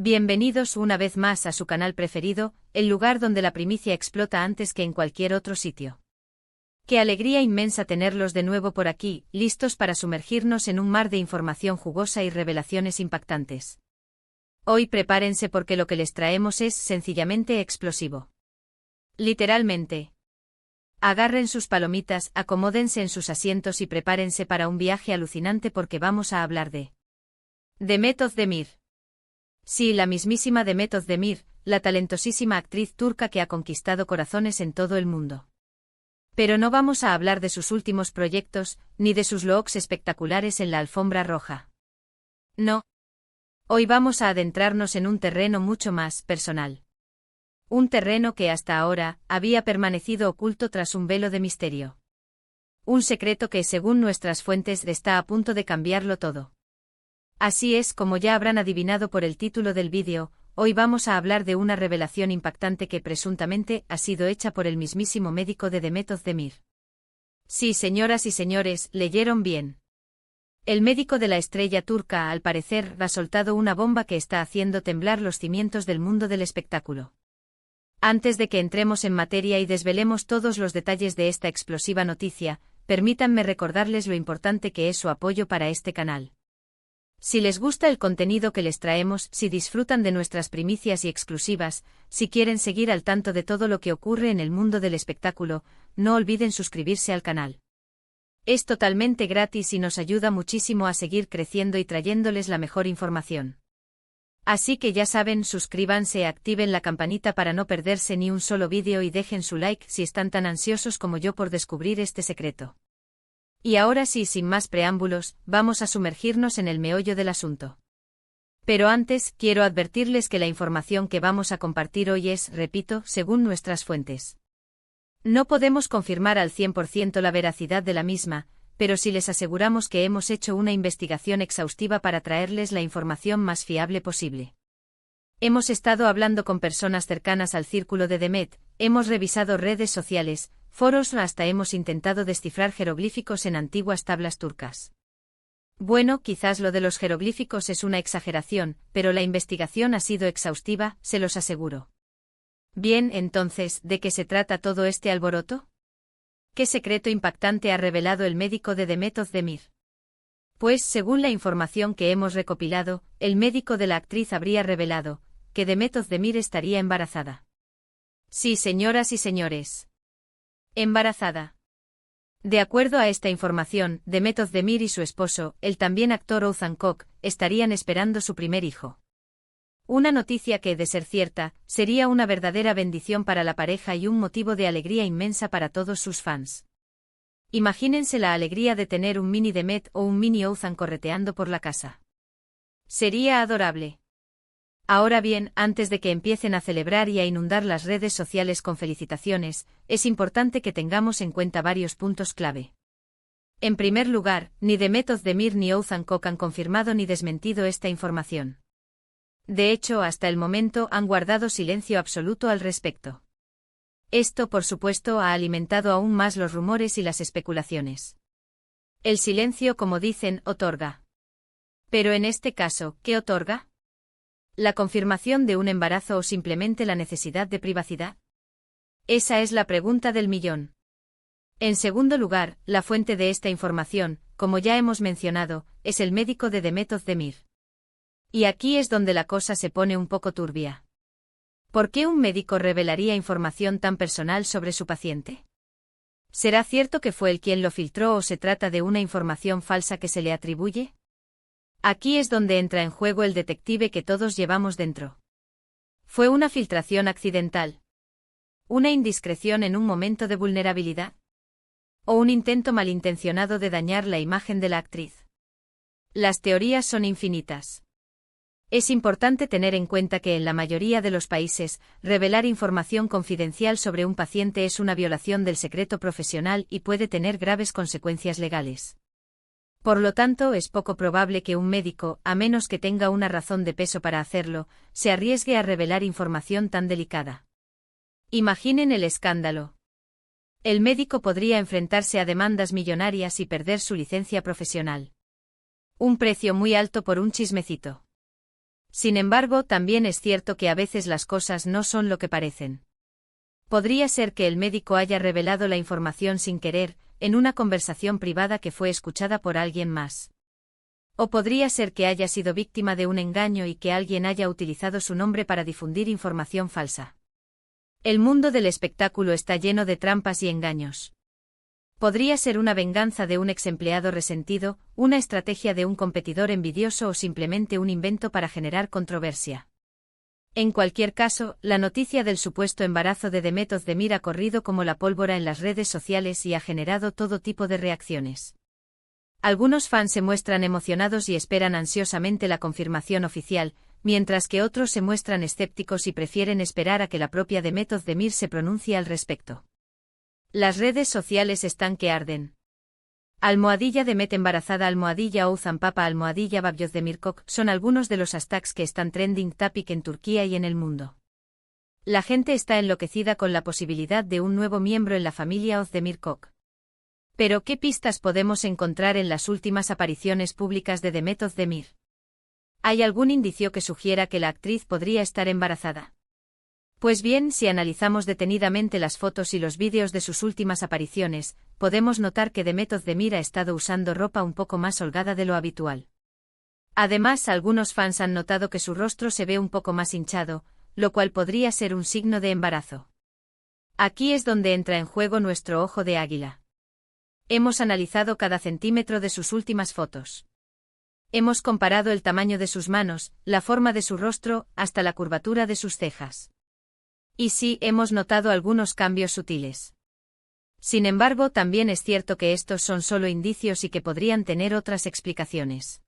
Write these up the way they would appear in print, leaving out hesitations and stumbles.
Bienvenidos una vez más a su canal preferido, el lugar donde la primicia explota antes que en cualquier otro sitio. Qué alegría inmensa tenerlos de nuevo por aquí, listos para sumergirnos en un mar de información jugosa y revelaciones impactantes. Hoy prepárense porque lo que les traemos es sencillamente explosivo. Literalmente. Agarren sus palomitas, acomódense en sus asientos y prepárense para un viaje alucinante porque vamos a hablar de Demet Özdemir. Sí, la mismísima Demet Özdemir, la talentosísima actriz turca que ha conquistado corazones en todo el mundo. Pero no vamos a hablar de sus últimos proyectos, ni de sus looks espectaculares en la alfombra roja. No. Hoy vamos a adentrarnos en un terreno mucho más personal. Un terreno que hasta ahora había permanecido oculto tras un velo de misterio. Un secreto que, según nuestras fuentes, está a punto de cambiarlo todo. Así es, como ya habrán adivinado por el título del vídeo, hoy vamos a hablar de una revelación impactante que presuntamente ha sido hecha por el mismísimo médico de Demet Özdemir. Sí, señoras y señores, leyeron bien. El médico de la estrella turca, al parecer, ha soltado una bomba que está haciendo temblar los cimientos del mundo del espectáculo. Antes de que entremos en materia y desvelemos todos los detalles de esta explosiva noticia, permítanme recordarles lo importante que es su apoyo para este canal. Si les gusta el contenido que les traemos, si disfrutan de nuestras primicias y exclusivas, si quieren seguir al tanto de todo lo que ocurre en el mundo del espectáculo, no olviden suscribirse al canal. Es totalmente gratis y nos ayuda muchísimo a seguir creciendo y trayéndoles la mejor información. Así que ya saben, suscríbanse, activen la campanita para no perderse ni un solo vídeo y dejen su like si están tan ansiosos como yo por descubrir este secreto. Y ahora sí, sin más preámbulos, vamos a sumergirnos en el meollo del asunto. Pero antes, quiero advertirles que la información que vamos a compartir hoy es, repito, según nuestras fuentes. No podemos confirmar al 100% la veracidad de la misma, pero sí les aseguramos que hemos hecho una investigación exhaustiva para traerles la información más fiable posible. Hemos estado hablando con personas cercanas al círculo de Demet, hemos revisado redes sociales, foros, hasta hemos intentado descifrar jeroglíficos en antiguas tablas turcas. Bueno, quizás lo de los jeroglíficos es una exageración, pero la investigación ha sido exhaustiva, se los aseguro. Bien, entonces, ¿de qué se trata todo este alboroto? ¿Qué secreto impactante ha revelado el médico de Demet Özdemir? Pues, según la información que hemos recopilado, el médico de la actriz habría revelado que Demet Özdemir estaría embarazada. Sí, señoras y señores. Embarazada. De acuerdo a esta información, Demet Özdemir y su esposo, el también actor Oğuzhan Koç, estarían esperando su primer hijo. Una noticia que, de ser cierta, sería una verdadera bendición para la pareja y un motivo de alegría inmensa para todos sus fans. Imagínense la alegría de tener un mini Demet o un mini Oğuzhan correteando por la casa. Sería adorable. Ahora bien, antes de que empiecen a celebrar y a inundar las redes sociales con felicitaciones, es importante que tengamos en cuenta varios puntos clave. En primer lugar, ni Demet Özdemir ni Oğuzhan Koç han confirmado ni desmentido esta información. De hecho, hasta el momento han guardado silencio absoluto al respecto. Esto, por supuesto, ha alimentado aún más los rumores y las especulaciones. El silencio, como dicen, otorga. Pero en este caso, ¿qué otorga? ¿La confirmación de un embarazo o simplemente la necesidad de privacidad? Esa es la pregunta del millón. En segundo lugar, la fuente de esta información, como ya hemos mencionado, es el médico de Demet Özdemir. Y aquí es donde la cosa se pone un poco turbia. ¿Por qué un médico revelaría información tan personal sobre su paciente? ¿Será cierto que fue él quien lo filtró o se trata de una información falsa que se le atribuye? Aquí es donde entra en juego el detective que todos llevamos dentro. ¿Fue una filtración accidental? ¿Una indiscreción en un momento de vulnerabilidad? ¿O un intento malintencionado de dañar la imagen de la actriz? Las teorías son infinitas. Es importante tener en cuenta que en la mayoría de los países, revelar información confidencial sobre un paciente es una violación del secreto profesional y puede tener graves consecuencias legales. Por lo tanto, es poco probable que un médico, a menos que tenga una razón de peso para hacerlo, se arriesgue a revelar información tan delicada. Imaginen el escándalo. El médico podría enfrentarse a demandas millonarias y perder su licencia profesional. Un precio muy alto por un chismecito. Sin embargo, también es cierto que a veces las cosas no son lo que parecen. Podría ser que el médico haya revelado la información sin querer, en una conversación privada que fue escuchada por alguien más. O podría ser que haya sido víctima de un engaño y que alguien haya utilizado su nombre para difundir información falsa. El mundo del espectáculo está lleno de trampas y engaños. Podría ser una venganza de un exempleado resentido, una estrategia de un competidor envidioso o simplemente un invento para generar controversia. En cualquier caso, la noticia del supuesto embarazo de Demet Özdemir ha corrido como la pólvora en las redes sociales y ha generado todo tipo de reacciones. Algunos fans se muestran emocionados y esperan ansiosamente la confirmación oficial, mientras que otros se muestran escépticos y prefieren esperar a que la propia Demet Özdemir se pronuncie al respecto. Las redes sociales están que arden. Demet embarazada, Oğuzhan Papa, Bab Özdemirkok son algunos de los hashtags que están trending topic en Turquía y en el mundo. La gente está enloquecida con la posibilidad de un nuevo miembro en la familia Özdemirkok. Pero ¿qué pistas podemos encontrar en las últimas apariciones públicas de Demet Özdemir? ¿Hay algún indicio que sugiera que la actriz podría estar embarazada? Pues bien, si analizamos detenidamente las fotos y los vídeos de sus últimas apariciones, podemos notar que Demet Özdemir ha estado usando ropa un poco más holgada de lo habitual. Además, algunos fans han notado que su rostro se ve un poco más hinchado, lo cual podría ser un signo de embarazo. Aquí es donde entra en juego nuestro ojo de águila. Hemos analizado cada centímetro de sus últimas fotos. Hemos comparado el tamaño de sus manos, la forma de su rostro, hasta la curvatura de sus cejas. Y sí, hemos notado algunos cambios sutiles. Sin embargo, también es cierto que estos son solo indicios y que podrían tener otras explicaciones.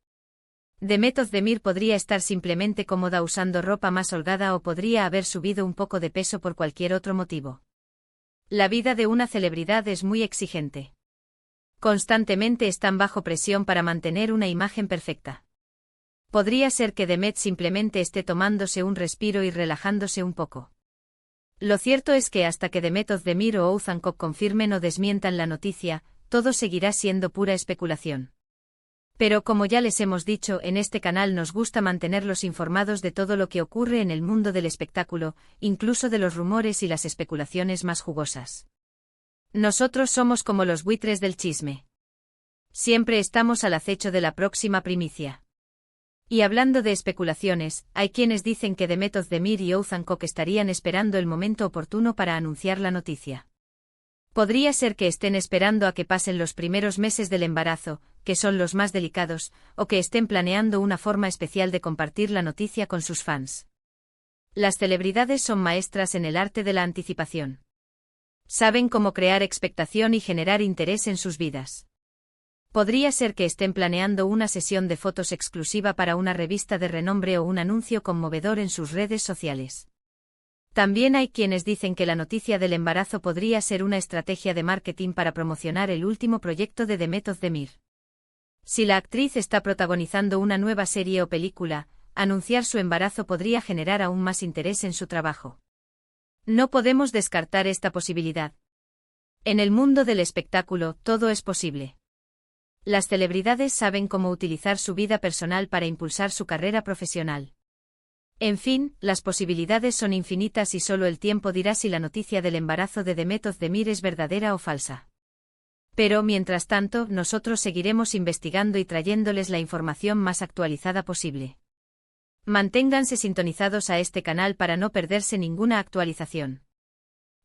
Demet Özdemir podría estar simplemente cómoda usando ropa más holgada o podría haber subido un poco de peso por cualquier otro motivo. La vida de una celebridad es muy exigente. Constantemente están bajo presión para mantener una imagen perfecta. Podría ser que Demet simplemente esté tomándose un respiro y relajándose un poco. Lo cierto es que hasta que Demet Özdemir o Oğuzhan Koç confirmen o desmientan la noticia, todo seguirá siendo pura especulación. Pero como ya les hemos dicho, en este canal nos gusta mantenerlos informados de todo lo que ocurre en el mundo del espectáculo, incluso de los rumores y las especulaciones más jugosas. Nosotros somos como los buitres del chisme. Siempre estamos al acecho de la próxima primicia. Y hablando de especulaciones, hay quienes dicen que Demet Özdemir y Oğuzhan Koç estarían esperando el momento oportuno para anunciar la noticia. Podría ser que estén esperando a que pasen los primeros meses del embarazo, que son los más delicados, o que estén planeando una forma especial de compartir la noticia con sus fans. Las celebridades son maestras en el arte de la anticipación. Saben cómo crear expectación y generar interés en sus vidas. Podría ser que estén planeando una sesión de fotos exclusiva para una revista de renombre o un anuncio conmovedor en sus redes sociales. También hay quienes dicen que la noticia del embarazo podría ser una estrategia de marketing para promocionar el último proyecto de Demet Özdemir. Si la actriz está protagonizando una nueva serie o película, anunciar su embarazo podría generar aún más interés en su trabajo. No podemos descartar esta posibilidad. En el mundo del espectáculo, todo es posible. Las celebridades saben cómo utilizar su vida personal para impulsar su carrera profesional. En fin, las posibilidades son infinitas y solo el tiempo dirá si la noticia del embarazo de Demet Özdemir es verdadera o falsa. Pero, mientras tanto, nosotros seguiremos investigando y trayéndoles la información más actualizada posible. Manténganse sintonizados a este canal para no perderse ninguna actualización.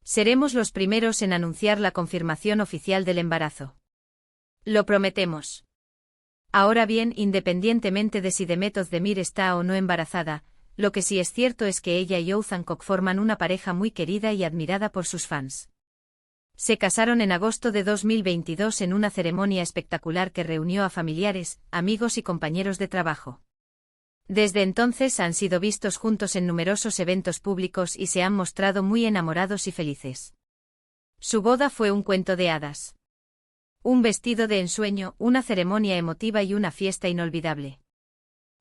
Seremos los primeros en anunciar la confirmación oficial del embarazo. Lo prometemos. Ahora bien, independientemente de si Demet Özdemir está o no embarazada, lo que sí es cierto es que ella y Oğuzhan Koç forman una pareja muy querida y admirada por sus fans. Se casaron en agosto de 2022 en una ceremonia espectacular que reunió a familiares, amigos y compañeros de trabajo. Desde entonces han sido vistos juntos en numerosos eventos públicos y se han mostrado muy enamorados y felices. Su boda fue un cuento de hadas. Un vestido de ensueño, una ceremonia emotiva y una fiesta inolvidable.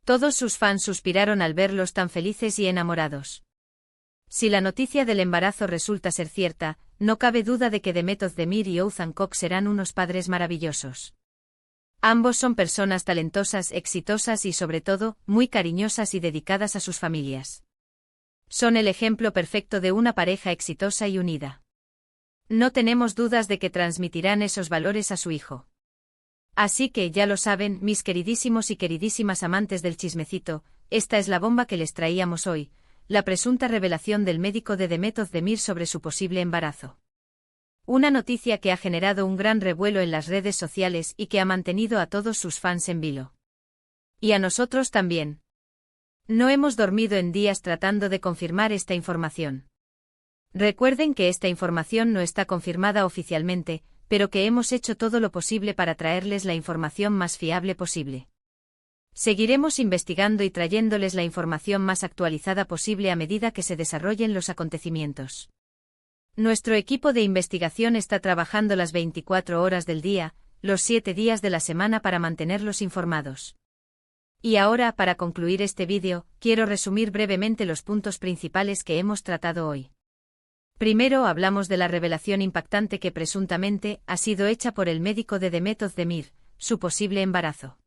Todos sus fans suspiraron al verlos tan felices y enamorados. Si la noticia del embarazo resulta ser cierta, no cabe duda de que Demet Özdemir y Oğuzhan Koç serán unos padres maravillosos. Ambos son personas talentosas, exitosas y sobre todo, muy cariñosas y dedicadas a sus familias. Son el ejemplo perfecto de una pareja exitosa y unida. No tenemos dudas de que transmitirán esos valores a su hijo. Así que ya lo saben, mis queridísimos y queridísimas amantes del chismecito, esta es la bomba que les traíamos hoy, la presunta revelación del médico de Demet Özdemir sobre su posible embarazo. Una noticia que ha generado un gran revuelo en las redes sociales y que ha mantenido a todos sus fans en vilo. Y a nosotros también. No hemos dormido en días tratando de confirmar esta información. Recuerden que esta información no está confirmada oficialmente, pero que hemos hecho todo lo posible para traerles la información más fiable posible. Seguiremos investigando y trayéndoles la información más actualizada posible a medida que se desarrollen los acontecimientos. Nuestro equipo de investigación está trabajando las 24 horas del día, los 7 días de la semana para mantenerlos informados. Y ahora, para concluir este vídeo, quiero resumir brevemente los puntos principales que hemos tratado hoy. Primero hablamos de la revelación impactante que presuntamente ha sido hecha por el médico de Demet Özdemir, su posible embarazo.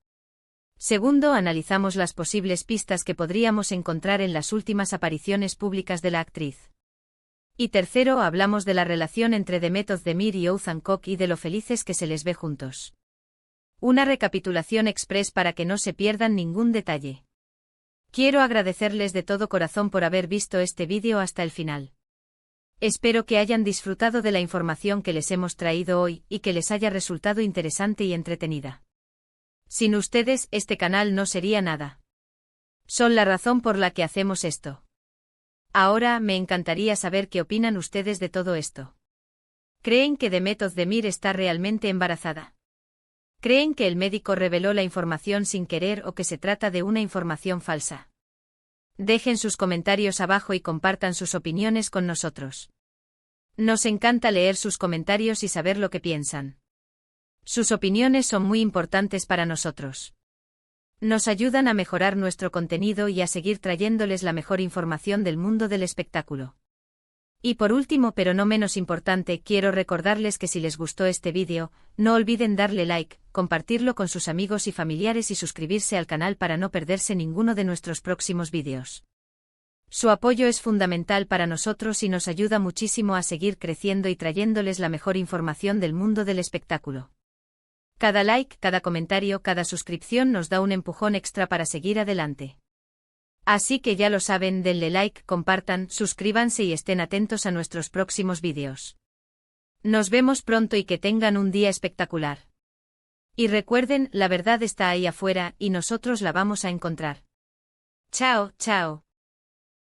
Segundo, analizamos las posibles pistas que podríamos encontrar en las últimas apariciones públicas de la actriz. Y tercero, hablamos de la relación entre Demet Özdemir y Oğuzhan Koç y de lo felices que se les ve juntos. Una recapitulación express para que no se pierdan ningún detalle. Quiero agradecerles de todo corazón por haber visto este vídeo hasta el final. Espero que hayan disfrutado de la información que les hemos traído hoy y que les haya resultado interesante y entretenida. Sin ustedes, este canal no sería nada. Son la razón por la que hacemos esto. Ahora, me encantaría saber qué opinan ustedes de todo esto. ¿Creen que Demet Özdemir está realmente embarazada? ¿Creen que el médico reveló la información sin querer o que se trata de una información falsa? Dejen sus comentarios abajo y compartan sus opiniones con nosotros. Nos encanta leer sus comentarios y saber lo que piensan. Sus opiniones son muy importantes para nosotros. Nos ayudan a mejorar nuestro contenido y a seguir trayéndoles la mejor información del mundo del espectáculo. Y por último, pero no menos importante, quiero recordarles que si les gustó este vídeo, no olviden darle like, compartirlo con sus amigos y familiares y suscribirse al canal para no perderse ninguno de nuestros próximos vídeos. Su apoyo es fundamental para nosotros y nos ayuda muchísimo a seguir creciendo y trayéndoles la mejor información del mundo del espectáculo. Cada like, cada comentario, cada suscripción nos da un empujón extra para seguir adelante. Así que ya lo saben, denle like, compartan, suscríbanse y estén atentos a nuestros próximos vídeos. Nos vemos pronto y que tengan un día espectacular. Y recuerden, la verdad está ahí afuera y nosotros la vamos a encontrar. Chao, chao.